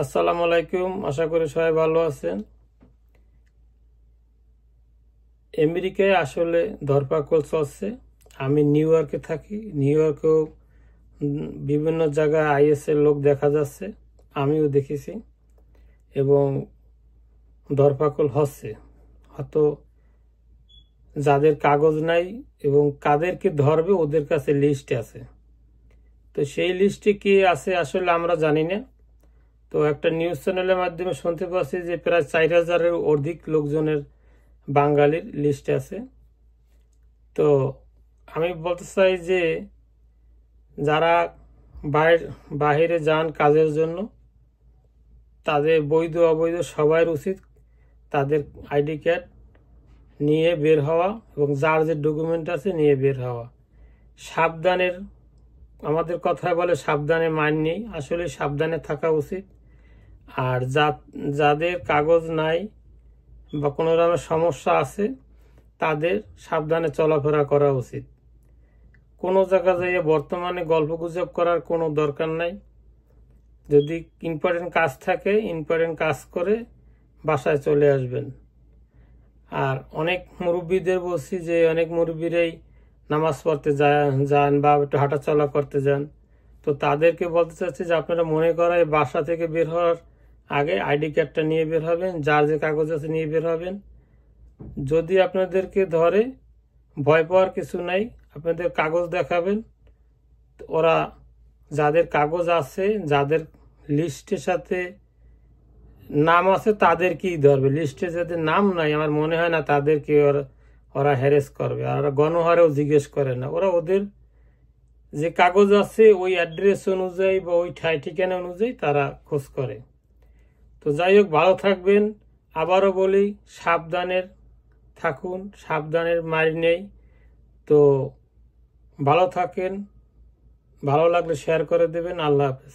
আসসালামু আলাইকুম, আশা করি সবাই ভালো আছেন। আমেরিকায় আসলে ধরপাকড় চলছে। আমি নিউ ইয়র্কে থাকি। নিউ ইয়র্কেও বিভিন্ন জায়গায় আইএস এর লোক দেখা যাচ্ছে, আমিও দেখেছি, এবং ধরপাকড় হচ্ছে। হয়তো যাদের কাগজ নাই এবং কাদেরকে ধরবে ওদের কাছে লিস্ট আছে, তো সেই লিস্টে কি আছে আসলে আমরা জানি না। তো একটা নিউজ চ্যানেলের মাধ্যমে শুনতে পাচ্ছি যে প্রায় 4,000-এর অধিক লোকজনের বাঙালির লিস্টে আছে। তো আমি বলতে চাই যে যারা বাহিরে যান কাজের জন্য, তাদের বৈধ অবৈধ সবার উচিত তাদের আইডি কার্ড নিয়ে বের হওয়া এবং যার যে ডকুমেন্ট আছে নিয়ে বের হওয়া। সাবধানের, আমাদের কথায় বলে সাবধানে মান নেই, আসলে সাবধানে থাকা উচিত। আর যাদের কাগজ নাই বা কোনো রকমের সমস্যা আছে তাদের সাবধানে চলাফেরা করা উচিত। কোনো জায়গা যাইয়ে বর্তমানে গল্প গুজব করার কোনো দরকার নাই। যদি ইম্পর্টেন্ট কাজ থাকে ইম্পর্টেন্ট কাজ করে বাসায় চলে আসবেন। আর অনেক মুরব্বীদের বলছি যে অনেক মুরব্বীরাই নামাজ পড়তে যান বা একটু হাঁটাচলা করতে যান, তো তাদেরকে বলতে চাচ্ছি যে আপনারা মনে করায় বাসা থেকে বের হওয়ার আগে আইডি কার্ডটা নিয়ে বের হবেন, যার যে কাগজ আছে নিয়ে বের হবেন। যদি আপনাদেরকে ধরে, ভয় পাওয়ার কিছু নাই, আপনাদের কাগজ দেখাবেন। ওরা যাদের কাগজ আছে, যাদের লিস্টের সাথে নাম আছে তাদেরকেই ধরবে। লিস্টে যাদের নাম নাই আমার মনে হয় না তাদেরকে ওরা হ্যারেস করবে। আর গণহারেও জিজ্ঞেস করে না, ওরা ওদের যে কাগজ আছে ওই অ্যাড্রেস অনুযায়ী বা ওই ঠিকানা অনুযায়ী তারা খোঁজ করে। তো যাই হোক, ভালো থাকবেন। আবারও বলি, সাবধানের থাকুন, সাবধানের মারি নেই। তো ভালো থাকেন, ভালো লাগলে শেয়ার করে দেবেন। আল্লাহ হাফেজ।